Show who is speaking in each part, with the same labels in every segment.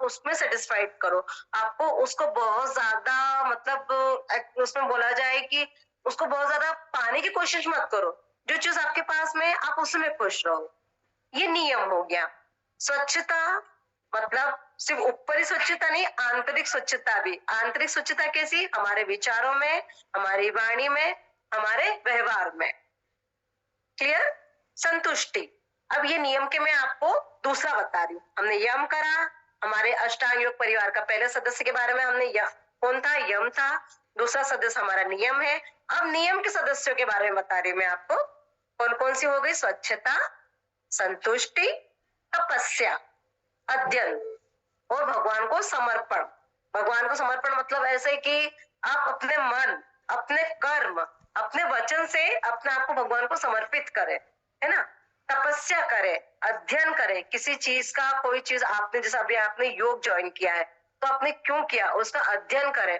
Speaker 1: उसमें सेटिस्फाइड करो, आपको उसको बहुत ज्यादा मतलब उसमें बोला जाए कि उसको बहुत ज्यादा पाने की कोशिश मत करो, जो चीज आपके पास में आप उसमें खुश रहो। ये नियम हो गया। स्वच्छता मतलब सिर्फ ऊपरी स्वच्छता नहीं, आंतरिक स्वच्छता भी। आंतरिक स्वच्छता कैसी? हमारे विचारों में, हमारी वाणी में, हमारे व्यवहार में। क्लियर? संतुष्टि। अब ये नियम के मैं आपको दूसरा बता रही हूँ। हमने यम करा, हमारे अष्टांग योग परिवार का पहले सदस्य के बारे में हमने कौन था? यम था। दूसरा सदस्य हमारा नियम है। अब नियम के सदस्यों के बारे में बता रही हूँ मैं आपको। कौन कौन सी हो गई? स्वच्छता, संतुष्टि, तपस्या, अध्ययन और भगवान को समर्पण। भगवान को समर्पण मतलब ऐसे कि आप अपने मन, अपने कर्म, अपने वचन से अपने आप को भगवान को समर्पित करें, है ना। तपस्या करें, अध्ययन करें किसी चीज का। कोई चीज आपने, जैसे अभी आपने योग ज्वाइन किया है तो आपने क्यों किया, उसका अध्ययन करें,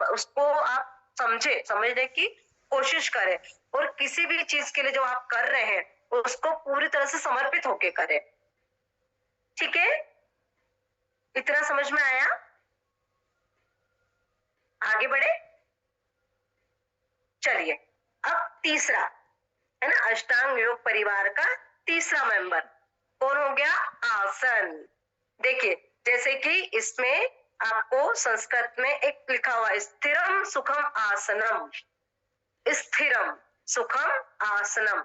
Speaker 1: उसको आप समझने की कोशिश करें। और किसी भी चीज के लिए जो आप कर रहे हैं उसको पूरी तरह से समर्पित होके करें। ठीक है, इतना समझ में आया? आगे बढ़े, चलिए। अब तीसरा है ना, अष्टांग योग परिवार का तीसरा मेंबर कौन हो गया? आसन। देखिए, जैसे कि इसमें आपको संस्कृत में एक लिखा हुआ है, स्थिरम सुखम आसनम। स्थिरम सुखम आसनम,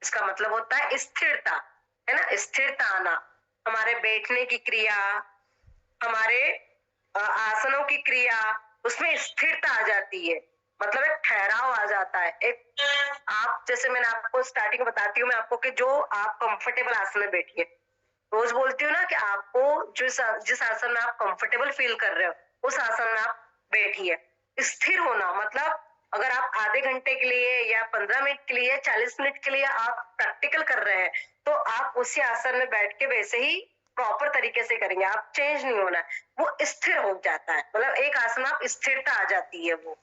Speaker 1: इसका मतलब होता है स्थिरता, है ना। स्थिरता आना, हमारे बैठने की क्रिया, हमारे आसनों की क्रिया, उसमें स्थिरता आ जाती है। मतलब एक ठहराव आ जाता है। एक आप, जैसे मैंने आपको स्टार्टिंग में बताती हूँ मैं आपको कि जो आप कंफर्टेबल आसन में बैठिए। रोज बोलती हूँ ना कि आपको जिस आसन में आप कंफर्टेबल फील कर रहे हो उस आसन में आप बैठिए। स्थिर होना मतलब अगर आप आधे घंटे के लिए या 15 मिनट के लिए, 40 मिनट के लिए आप प्रैक्टिकल कर रहे हैं तो आप उसी आसन में बैठ के वैसे ही प्रॉपर तरीके से करेंगे। आप चेंज नहीं होना, वो स्थिर हो जाता है। मतलब एक आसन आप स्थिरता आ जाती है वो।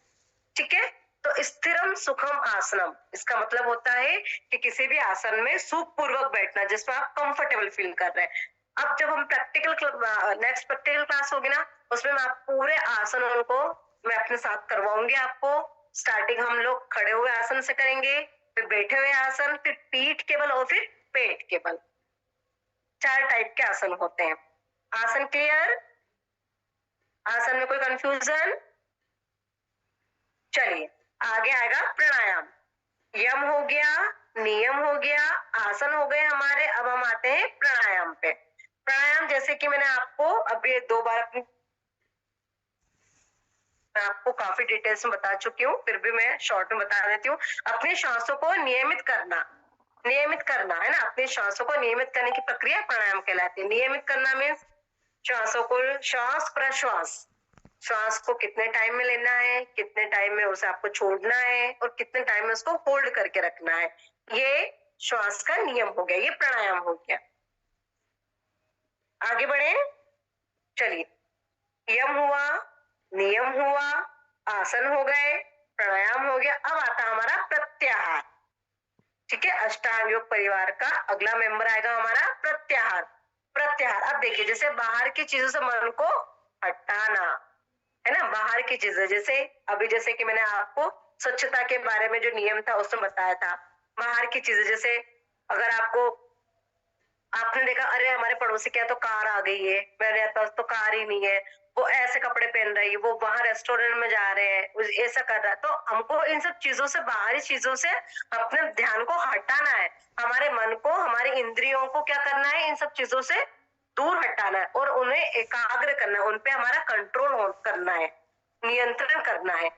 Speaker 1: ठीक है, तो स्थिरम सुखम आसनम, इसका मतलब होता है कि किसी भी आसन में सुख पूर्वक बैठना जिसमें आप कंफर्टेबल फील कर रहे हैं। अब जब हम नेक्स्ट प्रैक्टिकल क्लास होगी ना, उसमें मैं आप पूरे आसनों को मैं अपने साथ करवाऊंगी आपको। स्टार्टिंग हम लोग खड़े हुए आसन से करेंगे, फिर बैठे हुए आसन, फिर पीठ के बल और फिर पेट के बल। 4 टाइप के आसन होते हैं। आसन क्लियर? आसन में कोई कंफ्यूजन? चलिए, आगे आएगा प्राणायाम। यम हो गया, नियम हो गया, आसन हो गए हमारे। अब हम आते हैं प्राणायाम पे। प्राणायाम जैसे कि मैंने आपको अभी 2 बार मैं आपको काफी डिटेल्स में बता चुकी हूँ, फिर भी मैं शॉर्ट में बता देती हूँ। अपनी सांसों को नियमित करना, नियमित करना है ना। अपनी सांसों को नियमित करने की प्रक्रिया प्राणायाम कहलाती है। नियमित करना मीन्स श्वासों को, श्वास प्रश्वास, श्वास को कितने टाइम में लेना है, कितने टाइम में उसे आपको छोड़ना है और कितने टाइम में उसको होल्ड करके रखना है। ये श्वास का नियम हो गया, ये प्राणायाम हो गया। आगे बढ़े, चलिए। यम हुआ, नियम हुआ, आसन हो गए, प्राणायाम हो गया। अब आता हमारा प्रत्याहार। ठीक है, अष्टांग योग परिवार का अगला मेंबर आएगा हमारा प्रत्याहार। प्रत्याहार, अब देखिए, जैसे बाहर की चीजों से मन को हटाना, है ना। बाहर की चीजें, जैसे अभी जैसे कि मैंने आपको स्वच्छता के बारे में जो नियम था उसमें बताया था। बाहर की चीजें जैसे अगर आपको, आपने देखा अरे हमारे पड़ोसी के यहाँ तो कार आ गई है, मेरे पास तो कार ही नहीं है, वो ऐसे कपड़े पहन रही है, वो वहां रेस्टोरेंट में जा रहे हैं, ऐसा कर रहा है। तो हमको इन सब चीजों से, बाहरी चीजों से अपने ध्यान को हटाना है। हमारे मन को, हमारी इंद्रियों को क्या करना है? इन सब चीजों से दूर हटाना है और उन्हें एकाग्र करना है, उनपे हमारा कंट्रोल करना है, नियंत्रण करना है।